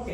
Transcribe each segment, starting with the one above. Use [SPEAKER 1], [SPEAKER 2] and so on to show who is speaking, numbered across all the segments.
[SPEAKER 1] Ok.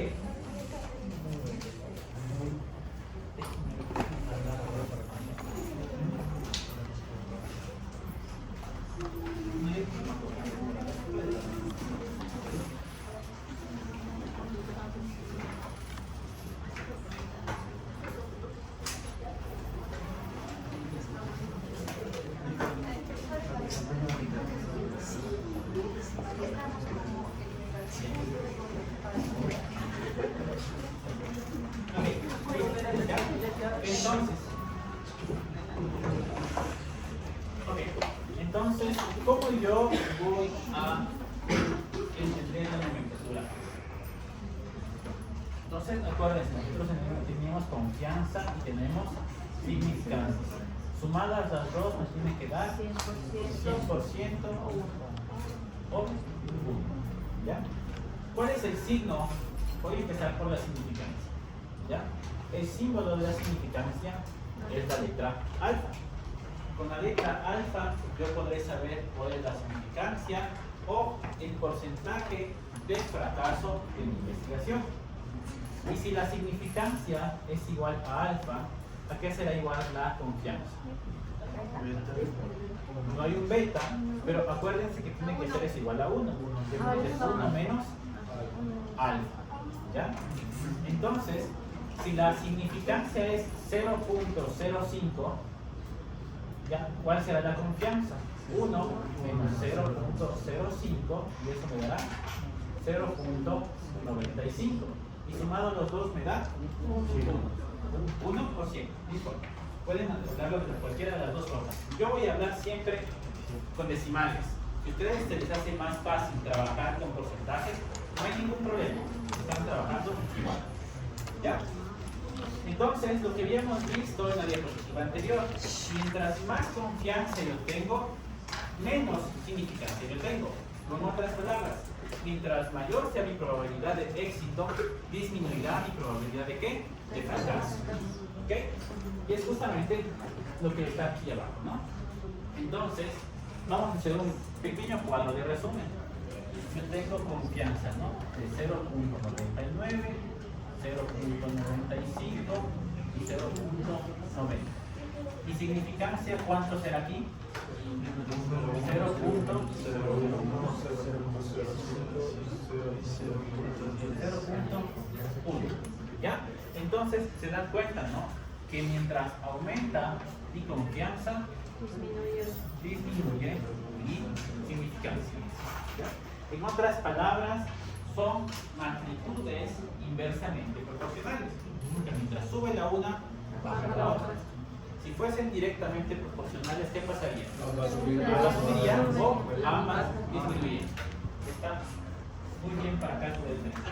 [SPEAKER 1] Entonces, ¿cómo yo voy a entender la nomenclatura? Entonces, acuérdense, nosotros tenemos confianza y tenemos significancia. Sumadas las dos nos tiene que dar 100% o 1. ¿Ya? ¿Cuál es el signo? Voy a empezar por la significancia. ¿Ya? El símbolo de la significancia es la letra alfa. Con la letra alfa yo podré saber cuál es la significancia o el porcentaje de fracaso de mi investigación. Y si la significancia es igual a alfa, ¿a qué será igual la confianza? No hay un beta, pero acuérdense que tiene que ser es igual a 1. Es 1 menos alfa. ¿Ya? Entonces, si la significancia es 0.05, ¿ya? ¿Cuál será la confianza? 1 menos 0.05 y eso me dará 0.95. Y sumado los dos me da 1 o 100. ¿Listo? Pueden hablarlo de cualquiera de las dos formas. Yo voy a hablar siempre con decimales. Si a ustedes se les hace más fácil trabajar con porcentajes, no hay ningún problema. Están trabajando igual. ¿Ya? Entonces, lo que habíamos visto en la diapositiva anterior, mientras más confianza yo tengo, menos significancia yo tengo. Con otras palabras, mientras mayor sea mi probabilidad de éxito, disminuirá mi probabilidad de ¿qué? De fracaso. ¿Ok? Y es justamente lo que está aquí abajo, ¿no? Entonces, vamos a hacer un pequeño cuadro de resumen. Yo tengo confianza, ¿no? De 0.99, 0.95 y 0.90. ¿Y significancia cuánto será aquí? 0.01. ¿Ya? Entonces se dan cuenta, ¿no? Que mientras aumenta mi confianza, disminuye mi significancia. ¿Ya? En otras palabras, son magnitudes inversamente proporcionales. Porque mientras sube la una, baja la otra. Si fuesen directamente proporcionales, ¿qué pasaría? Ambas subirían o ambas disminuirían. Está muy bien para cálculo de método.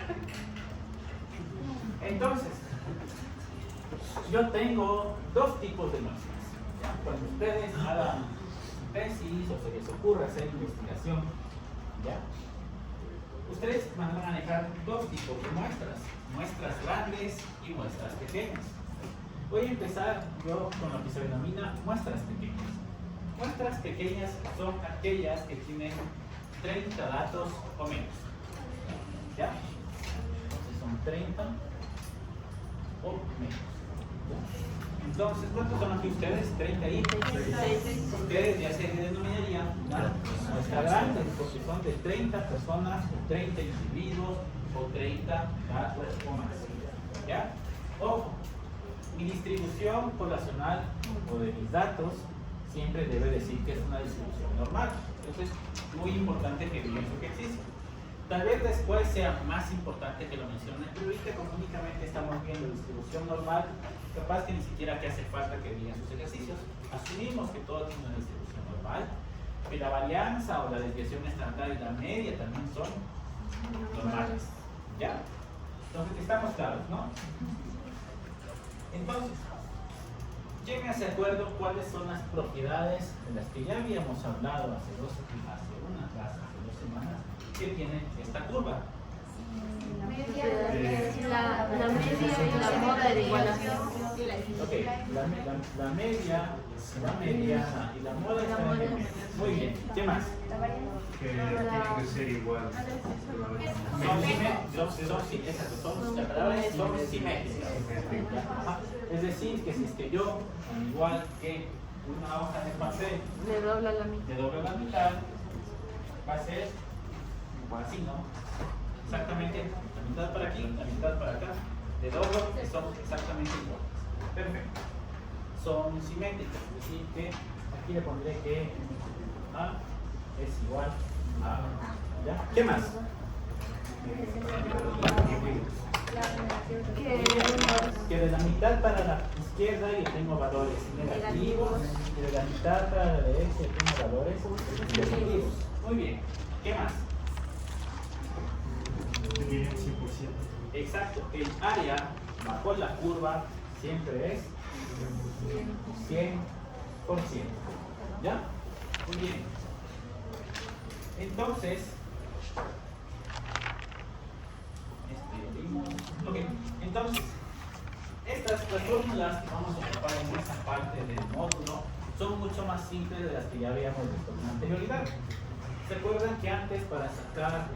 [SPEAKER 1] Entonces, yo tengo dos tipos de muestras. ¿Ya? Cuando ustedes hagan tesis o se les ocurra hacer investigación, ¿ya? Ustedes van a manejar dos tipos de muestras. Muestras grandes y muestras pequeñas. Voy a empezar yo con lo que se denomina muestras pequeñas. Muestras pequeñas son aquellas que tienen 30 datos o menos. ¿Ya? Entonces son 30 o menos. ¿Ya? Entonces, ¿cuántos son aquí ustedes? 30 y 36. Ustedes ya se denominarían una muestra grande, porque son de 30 personas, o 30 individuos, o 30 datos o más. ¿Ya? Ojo. Mi distribución poblacional o de mis datos siempre debe decir que es una distribución normal. Entonces es muy importante que digan lo que existe. Tal vez después sea más importante que lo mencionen, pero ahorita como únicamente estamos viendo distribución normal, capaz que ni siquiera que hace falta que digan sus ejercicios. Asumimos que todo tiene una distribución normal, que la varianza o la desviación estándar y la media también son normales. ¿Ya? Entonces estamos claros, ¿no? Entonces, lleguen a ese acuerdo cuáles son las propiedades de las que ya habíamos hablado hace dos semanas que tiene esta curva.
[SPEAKER 2] La media y la moda de igualación.
[SPEAKER 1] Ok, la media La mediana y la moda está en el medio. Muy bien, ¿qué más?
[SPEAKER 3] Que tiene que ser igual.
[SPEAKER 1] La palabra es son simétricas. Ajá. Es decir, que si es que yo, al igual que una hoja de papel,
[SPEAKER 2] Le dobla la mitad.
[SPEAKER 1] le doblo la mitad, va a ser así, ¿no? Exactamente, la mitad para aquí, la mitad para acá. Le doblo, que son exactamente iguales. Perfecto. Son simétricas, es decir, que aquí le pondré que A es igual a A. ¿Ya? ¿Qué más? Que de la mitad para la izquierda yo tengo valores negativos y de la mitad para la derecha yo tengo valores positivos. Muy bien. ¿Qué más?
[SPEAKER 3] Tiene 100%.
[SPEAKER 1] Exacto. El área bajo la curva siempre es 100%. ¿Ya? Muy bien. Entonces, ok, entonces, las fórmulas que vamos a ocupar en esta parte del módulo son mucho más simples de las que ya habíamos visto con anterioridad. ¿Se acuerdan que antes para sacar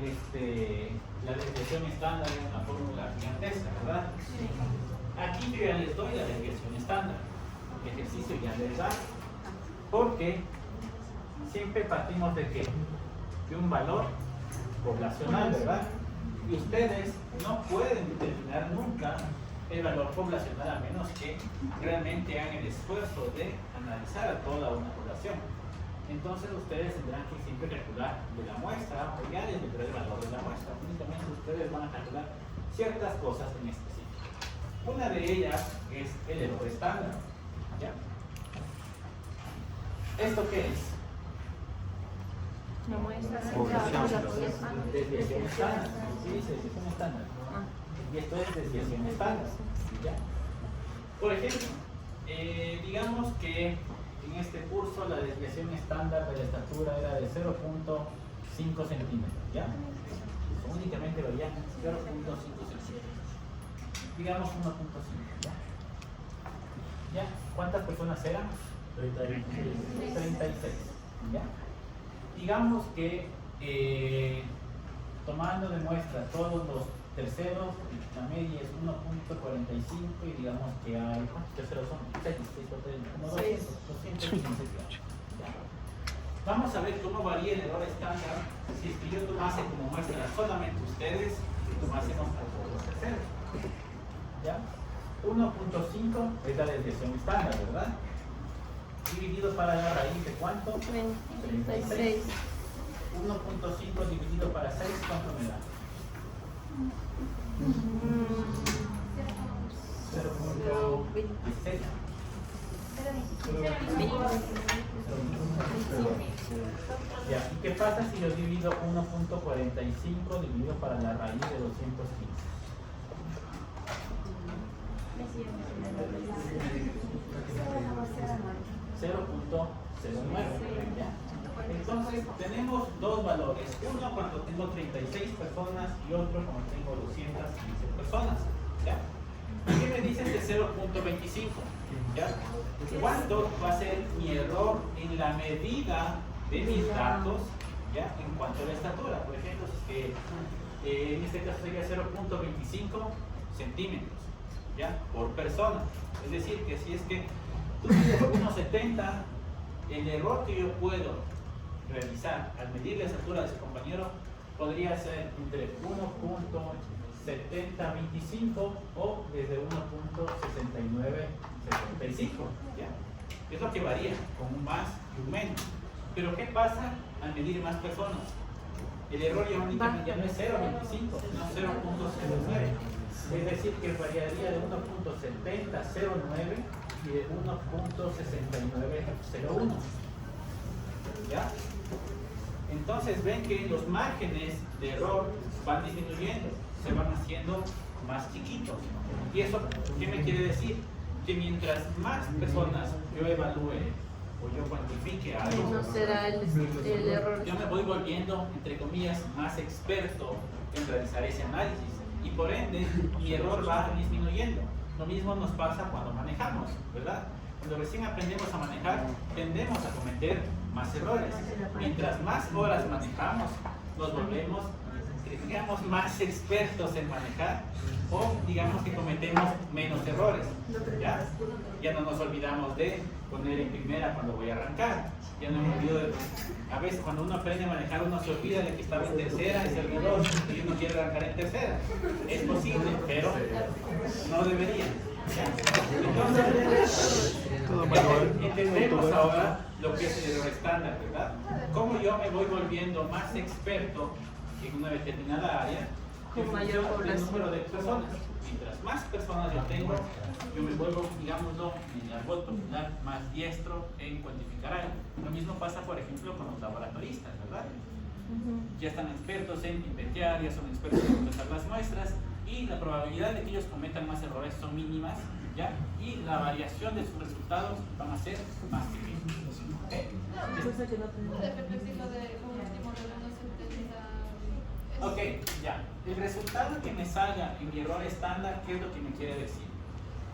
[SPEAKER 1] la desviación estándar era una fórmula gigantesca, verdad? Sí. Aquí yo ya les doy la desviación estándar. El ejercicio ya les da. Porque siempre partimos de ¿qué? De un valor poblacional, ¿verdad? Y ustedes no pueden determinar nunca el valor poblacional a menos que realmente hagan el esfuerzo de analizar a toda una población. Entonces ustedes tendrán que siempre calcular de la muestra, o ya les vendrá el valor de la muestra. Únicamente ustedes van a calcular ciertas cosas en específico. Una de ellas es el error estándar. ¿Ya? ¿Esto qué es?
[SPEAKER 2] No muestra
[SPEAKER 1] Desviación estándar. Sí, dice desviación estándar. Y esto es desviación estándar. ¿Ya? Por ejemplo, digamos que en este curso la desviación estándar de la estatura era de 0.5 centímetros. ¿Ya? Únicamente varía 0.5 centímetros. Digamos 1.5. ¿Ya? ¿Ya? ¿Cuántas personas eran? 36. ¿Ya? Digamos que tomando de muestra todos los terceros, la media es 1.45 y digamos que hay, ¿cuántos terceros son? 6, 200. Vamos a ver cómo varía el error estándar si es que yo tomase como muestra solamente ustedes y tomásemos a todos los terceros. ¿Ya? 1.5 es la desviación estándar, ¿verdad? Dividido para la raíz de ¿cuánto?
[SPEAKER 2] 36.
[SPEAKER 1] 1.5 dividido para 6, ¿cuánto me da? 0.16. Ya, ¿y qué pasa si yo divido 1.45 dividido para la raíz de 215? 0.09. ¿Ya? Entonces tenemos dos valores, uno cuando tengo 36 personas y otro cuando tengo 215 personas. ¿Ya? ¿Qué me dicen de 0.25? ¿Ya? ¿Cuánto va a ser mi error en la medida de mis datos, ¿ya? En cuanto a la estatura? Por ejemplo, si es que en este caso sería 0.25 centímetros, ¿ya? Por persona. Es decir, que si es que tú mides 1.70, el error que yo puedo realizar al medir la estatura de su compañero podría ser entre 1.7025 o desde 1.6975. ¿Ya? Es lo que varía con un más y un menos. Pero ¿qué pasa al medir más personas? El error ya únicamente ya no es 0.25, sino 0.09. Es decir, que variaría de 1.7009 y de 1.6901. ¿Ya? Entonces ven que los márgenes de error van disminuyendo, se van haciendo más chiquitos. ¿Y eso qué me quiere decir? Que mientras más personas yo evalúe o yo cuantifique algo,
[SPEAKER 2] No será el error.
[SPEAKER 1] yo me voy volviendo, entre comillas, más experto en realizar ese análisis. Y por ende, mi error va disminuyendo. Lo mismo nos pasa cuando manejamos, ¿verdad? Cuando recién aprendemos a manejar, tendemos a cometer más errores. Mientras más horas manejamos, nos volvemos, digamos, más expertos en manejar, o digamos que cometemos menos errores. Ya no nos olvidamos de poner en primera cuando voy a arrancar. Ya no me olvido de... A veces cuando uno aprende a manejar, uno se olvida de que estaba en tercera y se olvidó y uno quiere arrancar en tercera. Es posible, pero no debería. Entonces, entendemos ahora lo que es el error estándar, ¿verdad? Cómo yo me voy volviendo más experto en una determinada área en
[SPEAKER 2] Con mayor
[SPEAKER 1] función del
[SPEAKER 2] población.
[SPEAKER 1] número de personas. Mientras más personas yo tengo, yo me vuelvo, digámoslo, en el voz popular, más diestro en cuantificar algo. Lo mismo pasa, por ejemplo, con los laboratoristas, ¿verdad? Ya están expertos en inventar, ya son expertos en procesar las muestras, y la probabilidad de que ellos cometan más errores son mínimas, ¿ya? Y la variación de sus resultados van a ser más pequeños. ¿Okay?
[SPEAKER 4] ¿Puede repetir lo de un último de la 1.70?
[SPEAKER 1] Ok, ya. El resultado que me salga en mi error estándar, ¿qué es lo que me quiere decir?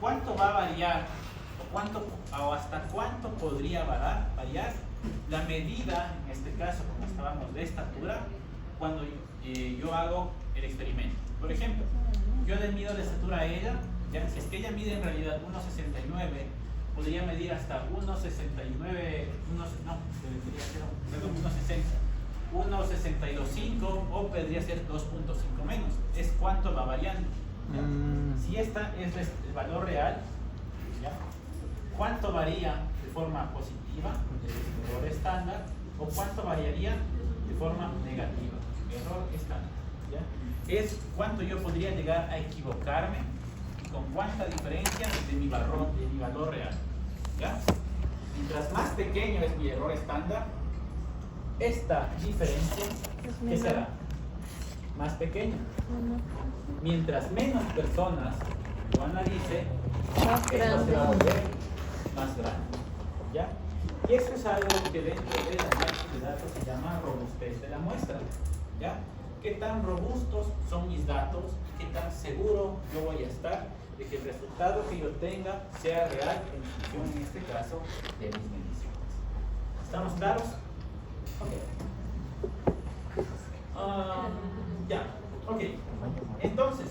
[SPEAKER 1] ¿Cuánto va a variar o hasta cuánto podría variar la medida, en este caso, como estábamos de estatura, cuando yo hago el experimento? Por ejemplo, yo le mido de estatura a ella, ya, si es que ella mide en realidad 1,69, podría medir hasta 1,69, debería ser 1,60, 1,62,5 o podría ser 2,5 menos. Es cuánto va variando. ¿Ya? Si esta es el valor real, ¿ya? ¿Cuánto varía de forma positiva, el error estándar, o cuánto variaría de forma negativa, error estándar? ¿Ya? Es cuánto yo podría llegar a equivocarme y con cuánta diferencia de mi valor real. ¿Ya? Mientras más pequeño es mi error estándar, esta diferencia, ¿qué será? Más pequeña. Mientras menos personas lo analice,
[SPEAKER 2] Más
[SPEAKER 1] esto
[SPEAKER 2] grande.
[SPEAKER 1] se va a volver más grande. ¿Ya? Y eso es algo que dentro del análisis de datos se llama robustez de la muestra. ¿Ya? ¿Qué tan robustos son mis datos? ¿Qué tan seguro yo voy a estar de que el resultado que yo tenga sea real en función, en este caso, de mis mediciones? ¿Estamos claros? Ok. Ya, ok. Entonces,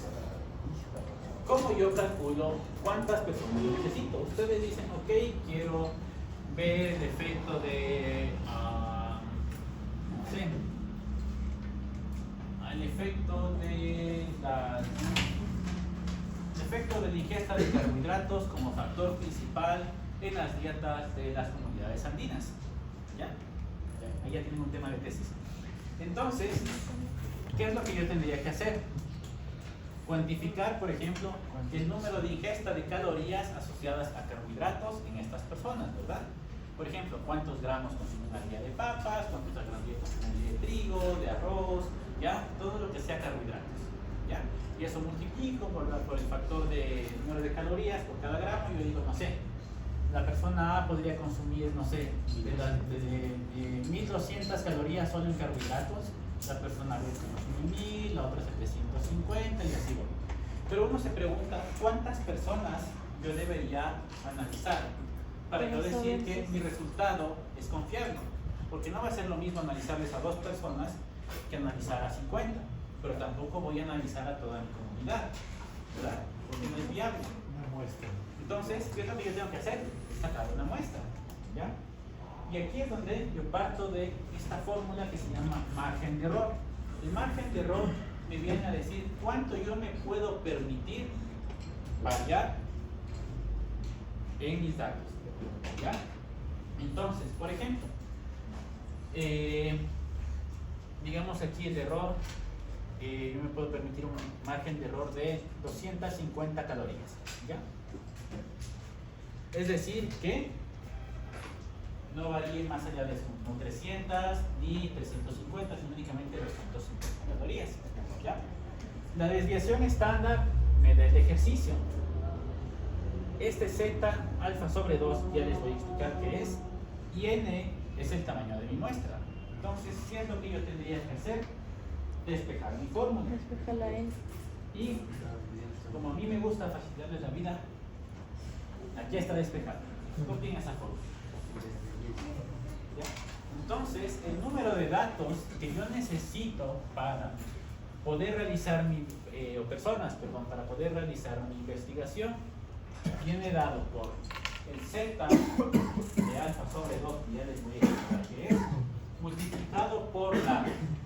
[SPEAKER 1] ¿cómo yo calculo cuántas personas yo necesito? Ustedes dicen, ok, quiero ver el efecto de, no sé, el efecto de la ingesta de carbohidratos como factor principal en las dietas de las comunidades andinas. ¿Ya? Ahí ya tienen un tema de tesis. Entonces, ¿qué es lo que yo tendría que hacer? Cuantificar, por ejemplo, el número de ingesta de calorías asociadas a carbohidratos en estas personas, ¿verdad? Por ejemplo, cuántos gramos consumen al día de papas, cuántos gramos consumen al día de trigo, de arroz, ¿ya? Todo lo que sea carbohidratos, ¿ya? Y eso multiplico por el factor de número de calorías por cada gramo y yo digo, no sé, la persona A podría consumir, no sé, de 1200 calorías solo en carbohidratos, la persona B consume 1000, la otra 750 y así voy. Pero uno se pregunta, ¿cuántas personas yo debería analizar para yo decir que mi resultado es confiable? Porque no va a ser lo mismo analizarles a 2 personas que analizar a 50, pero tampoco voy a analizar a toda mi comunidad, ¿verdad? Porque no es viable.
[SPEAKER 3] Una muestra.
[SPEAKER 1] Entonces, ¿qué es lo que yo tengo que hacer? Sacar una muestra, ¿ya? Y aquí es donde yo parto de esta fórmula que se llama margen de error. El margen de error me viene a decir cuánto yo me puedo permitir variar en mis datos, ¿ya? Entonces, por ejemplo, digamos aquí el error, yo me puedo permitir un margen de error de 250 calorías, ¿ya? Es decir que no varíe más allá de 300 ni 350, sino únicamente 250 calorías, ¿ya? La desviación estándar me da el ejercicio. Este Z alfa sobre 2 ya les voy a explicar qué es, y N es el tamaño de mi muestra. Entonces, ¿qué es lo que yo tendría que hacer? Despejar mi fórmula.
[SPEAKER 2] Despeja la N.
[SPEAKER 1] Y como a mí me gusta facilitarles la vida, aquí está despejado. Copien esa fórmula. ¿Ya? Entonces, el número de datos que yo necesito para poder realizar para poder realizar mi investigación, viene dado por el z de alfa sobre 2, que ya les voy a explicar qué es, multiplicado por la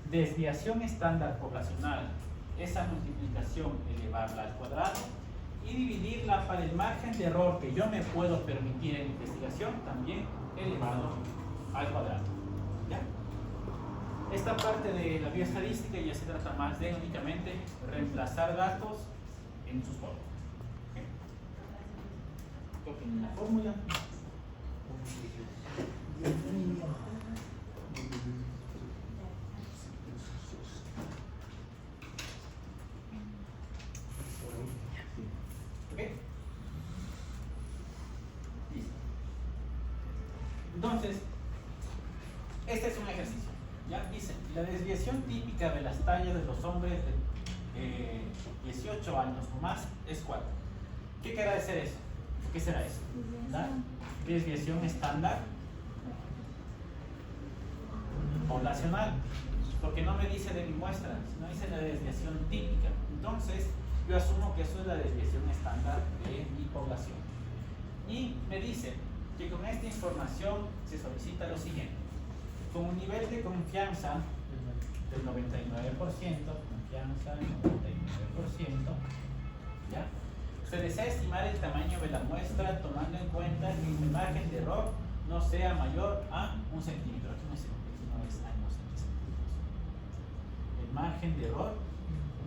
[SPEAKER 1] desviación estándar poblacional, esa multiplicación elevarla al cuadrado, y dividirla para el margen de error que yo me puedo permitir en investigación, también elevado al cuadrado. ¿Ya? Esta parte de la bioestadística ya se trata más de únicamente reemplazar datos en sus fórmulas. Copien la fórmula. ¿Ok? Listo. Entonces, este es un ejercicio. Ya dice, la desviación típica de las tallas de los hombres de 18 años o más es 4. ¿Qué quiere decir eso? ¿Qué será eso? ¿La desviación estándar poblacional? Porque no me dice de mi muestra, sino dice la desviación típica. Entonces, yo asumo que eso es la desviación estándar de mi población. Y me dice que con esta información se solicita lo siguiente. Con un nivel de confianza del 99%, confianza del 99%, ¿ya? Se desea estimar el tamaño de la muestra tomando en cuenta que el margen de error no sea mayor a 1 centímetro. Aquí no es años, centímetros. El margen de error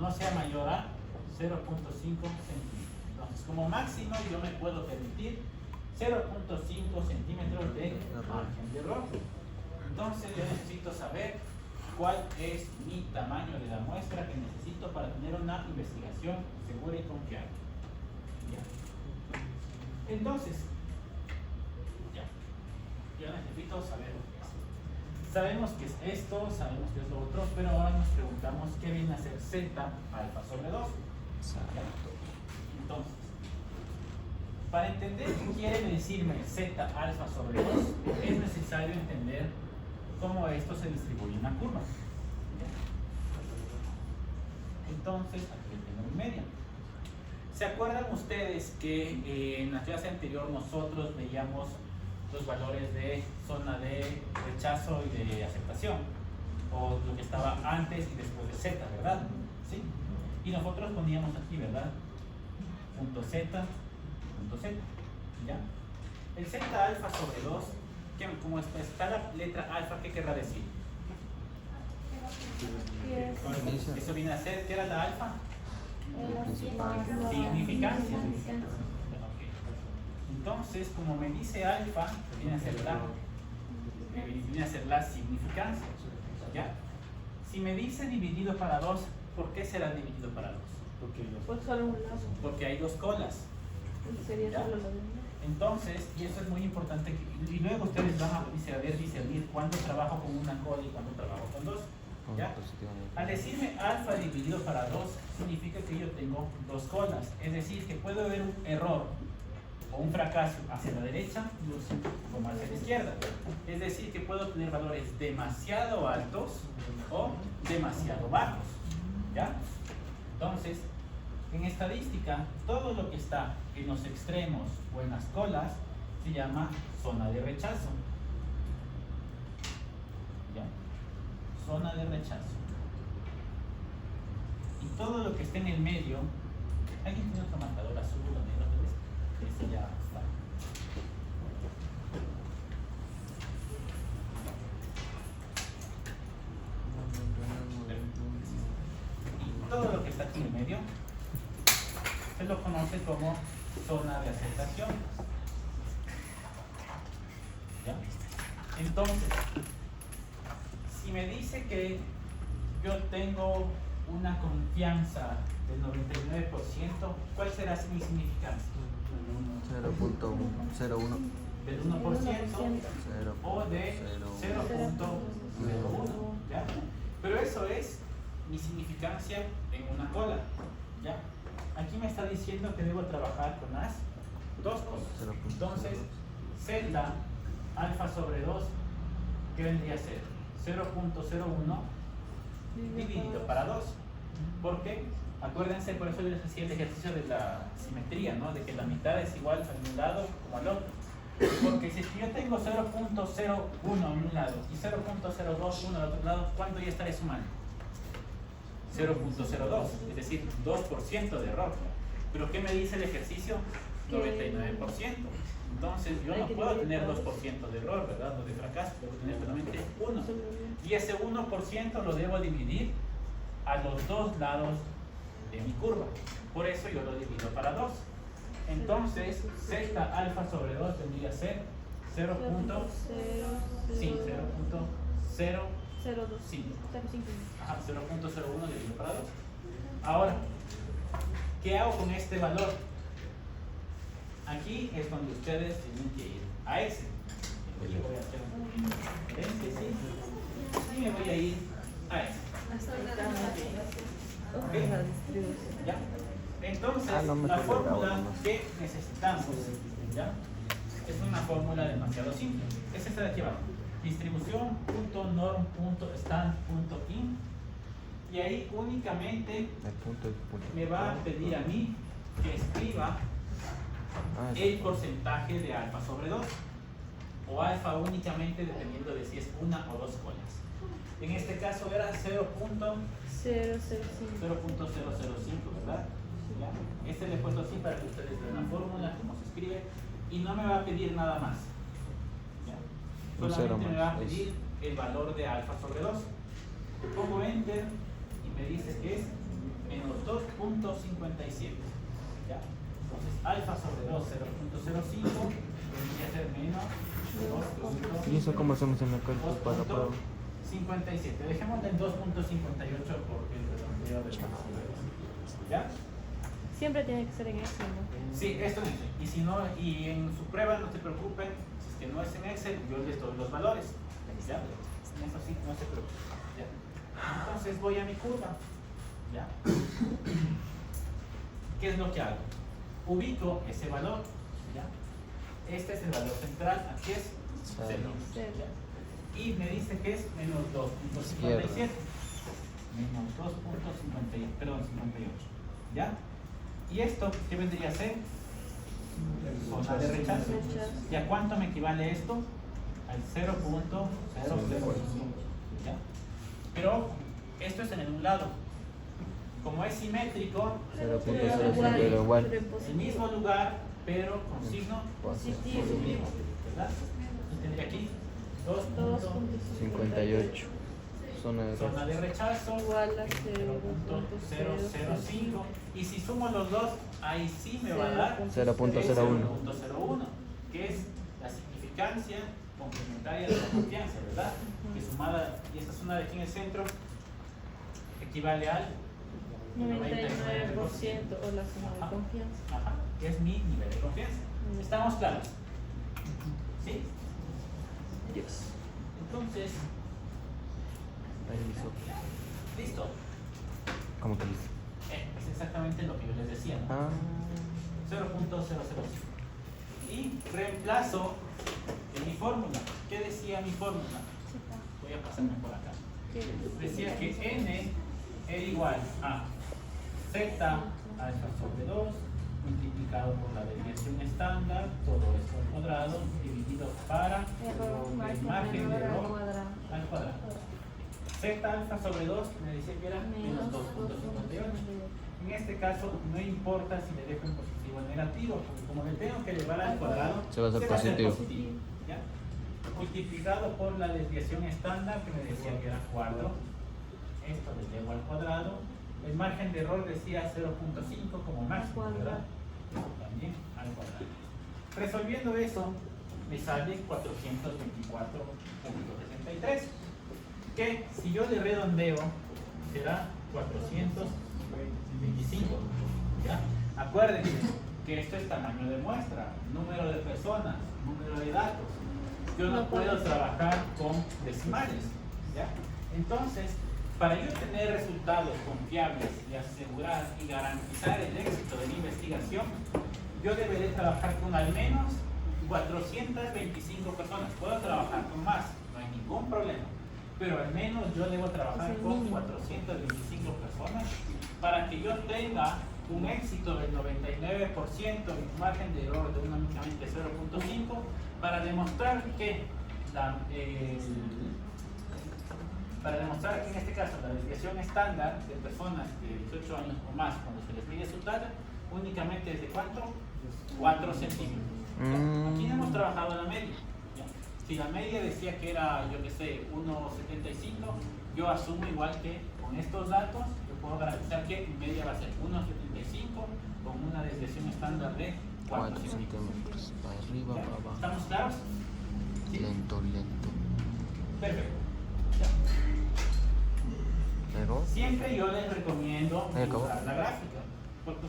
[SPEAKER 1] no sea mayor a 0.5 centímetros. Entonces, como máximo yo me puedo permitir 0.5 centímetros de margen de error. Entonces yo necesito saber cuál es mi tamaño de la muestra que necesito para tener una investigación segura y confiable. ¿Ya? Entonces, yo necesito saber lo que es. Sabemos que es esto, sabemos que es lo otro, pero ahora nos preguntamos qué viene a ser z alfa sobre 2. ¿Ya? Entonces, para entender qué quiere decirme z alfa sobre 2, es necesario entender cómo esto se distribuye en la curva. ¿Ya? Entonces, aquí tengo mi media. ¿Se acuerdan ustedes que en la clase anterior nosotros veíamos los valores de zona de rechazo y de aceptación? O lo que estaba antes y después de z, ¿verdad? ¿Sí? Y nosotros poníamos aquí, ¿verdad? Punto z, punto z. ¿Ya? El z alfa sobre 2, como está la letra alfa, ¿qué querrá decir? Eso viene a ser, ¿qué era la alfa? Significancia. Okay. Entonces, como me dice alfa, viene a ser la significancia. ¿Ya? Si me dice dividido para 2, ¿por qué será dividido para 2?
[SPEAKER 2] Por solo un lado.
[SPEAKER 1] Porque hay dos colas.
[SPEAKER 2] Sería
[SPEAKER 1] ¿Ya?
[SPEAKER 2] solo lo mismo.
[SPEAKER 1] Entonces, y eso es muy importante, y luego ustedes van a saber discernir cuándo trabajo con una cola y cuándo trabajo con dos. ¿Ya? Al decirme alfa dividido para 2, significa que yo tengo dos colas. Es decir, que puede haber un error o un fracaso hacia la derecha como hacia la izquierda. Es decir, que puedo tener valores demasiado altos o demasiado bajos. ¿Ya? Entonces, en estadística, todo lo que está en los extremos o en las colas se llama zona de rechazo. ¿Ya? Zona de rechazo. Y todo lo que esté en el medio, ¿alguien tiene otro marcador azul o negro? Ese ya está. Y todo lo que está aquí en el medio se lo conoce como zona de aceptación. ¿Ya? Entonces, si me dice que yo tengo una confianza del 99%, ¿cuál será mi significancia?
[SPEAKER 5] 0.01.
[SPEAKER 1] Del 1% o de 0.01. ¿Ya? Pero eso es mi significancia en una cola. ¿Ya? Aquí me está diciendo que debo trabajar con las dos colas. Entonces, Z alfa sobre 2, ¿qué vendría a ser? 0.01 dividido para 2. ¿Por qué? Acuérdense, por eso yo les hacía el ejercicio de la simetría, ¿no? De que la mitad es igual a un lado como al otro. Porque si yo tengo 0.01 a un lado y 0.021 al otro lado, ¿cuánto ya estaré sumando? 0.02, es decir, 2% de error. ¿Pero qué me dice el ejercicio? 99%. Entonces yo no puedo tener 2% de error, ¿verdad? O de fracaso, debo tener solamente 1. Y ese 1% lo debo dividir a los dos lados de mi curva. Por eso yo lo divido para 2. Entonces, Z alfa sobre 2 tendría que ser 0.05. Ajá, 0.01 dividido para 2. Ahora, ¿qué hago con este valor? Aquí es donde ustedes tienen que ir a Excel. Yo voy a hacer un paréntesis y me voy a ir a Excel. ¿Okay? ¿Ya? Entonces, la fórmula que necesitamos, ¿ya? Es una fórmula demasiado simple. Es esta de aquí abajo. Distribución.norm.stand.in, y ahí únicamente me va a pedir a mí que escriba el porcentaje de alfa sobre 2, o alfa únicamente dependiendo de si es una o dos colas. En este caso era 0.005, ¿verdad? ¿Ya? Este le he puesto así para que ustedes vean la fórmula, cómo se escribe, y no me va a pedir nada más. ¿Ya? Solamente me va a pedir el valor de alfa sobre 2. Pongo enter y me dice que es menos 2.57. ¿Ya? Entonces alfa sobre 2, 0.05, tendría que ser menos 2.57.
[SPEAKER 5] ¿Y eso cómo hacemos en la cálculo para probar?
[SPEAKER 1] 57. Dejémosle en 2.58 porque el redondeo de alfa sobre 2. ¿Ya?
[SPEAKER 2] Siempre tiene que ser en Excel, ¿no?
[SPEAKER 1] Sí, esto es Excel. Y si no, y en su prueba no se preocupen, si es que no es en Excel, yo les doy los valores. ¿Ya? Eso sí, no se preocupen. ¿Ya? Entonces voy a mi curva. ¿Ya? ¿Qué es lo que hago? Ubico ese valor. ¿Ya? Este es el valor central, aquí es 0. ¿Ya? Y me dice que es menos 2.57. Menos 2.58. ¿Ya? ¿Y esto qué vendría a ser? Zona de rechazo. ¿Y a cuánto me equivale esto? Al 0.005. ¿Ya? Pero esto es en el un lado. Como es simétrico,
[SPEAKER 5] 0.05 igual.
[SPEAKER 1] el mismo lugar, pero con signo positivo. ¿Verdad? Y tendría aquí 2.58. Zona de rechazo
[SPEAKER 2] igual a
[SPEAKER 1] 0.005. Y si sumo los dos, ahí sí me va a dar
[SPEAKER 5] 0.01,
[SPEAKER 1] que es la significancia complementaria de la confianza, ¿verdad? Que sumada, y esta zona de aquí en el centro equivale al
[SPEAKER 2] 99% o la zona de confianza.
[SPEAKER 1] Ajá, que es mi nivel de confianza. ¿Estamos claros? ¿Sí? Entonces, listo.
[SPEAKER 5] ¿Cómo que dice?
[SPEAKER 1] Es exactamente lo que yo les decía, ¿no? 0.005. Y reemplazo en mi fórmula. ¿Qué decía mi fórmula? Voy a pasarme por acá. Decía que n era igual a z alfa sobre 2 multiplicado por la desviación estándar, todo esto al cuadrado, dividido para el margen de error al cuadrado. Z alfa sobre 2 me decía que era menos 2.58. En este caso no importa si le dejo en positivo o en negativo, porque como le tengo que llevar al cuadrado,
[SPEAKER 5] se va a hacer positivo.
[SPEAKER 1] ¿Ya? Multiplicado por la desviación estándar que me decía que era 4. Esto le llevo al cuadrado. El margen de error decía 0.5 como máximo, ¿verdad? Esto también al cuadrado. Resolviendo eso, me sale 424.63. Que si yo le redondeo, será 425. ¿Ya? Acuérdense que esto es tamaño de muestra, número de personas, número de datos. Yo no puedo trabajar con decimales. ¿Ya? Entonces, para yo tener resultados confiables y asegurar y garantizar el éxito de mi investigación, yo deberé trabajar con al menos 425 personas. Puedo trabajar con más, no hay ningún problema. Pero al menos yo debo trabajar
[SPEAKER 2] Es el
[SPEAKER 1] con
[SPEAKER 2] mínimo.
[SPEAKER 1] 425 personas para que yo tenga un éxito del 99% y un margen de error de únicamente 0.5 para demostrar que en este caso la desviación estándar de personas de 18 años o más cuando se les mide su talla únicamente es de ¿cuánto? 4 centímetros. ¿Ya? Aquí no hemos trabajado la media. ¿Ya? Si la media decía que era, yo que sé, 1,75, yo asumo igual que con estos datos yo puedo garantizar que mi media va a ser 1,75 con una desviación estándar de 4
[SPEAKER 5] 4
[SPEAKER 1] centímetros.
[SPEAKER 5] centímetros. Para arriba,
[SPEAKER 1] ¿Ya?
[SPEAKER 5] para abajo.
[SPEAKER 1] ¿Estamos claros? ¿Sí?
[SPEAKER 5] Lento, lento.
[SPEAKER 1] Perfecto. ¿Ya?
[SPEAKER 5] Pero.
[SPEAKER 1] Siempre yo les recomiendo
[SPEAKER 5] Ahí acabó.
[SPEAKER 1] usar la gráfica. Porque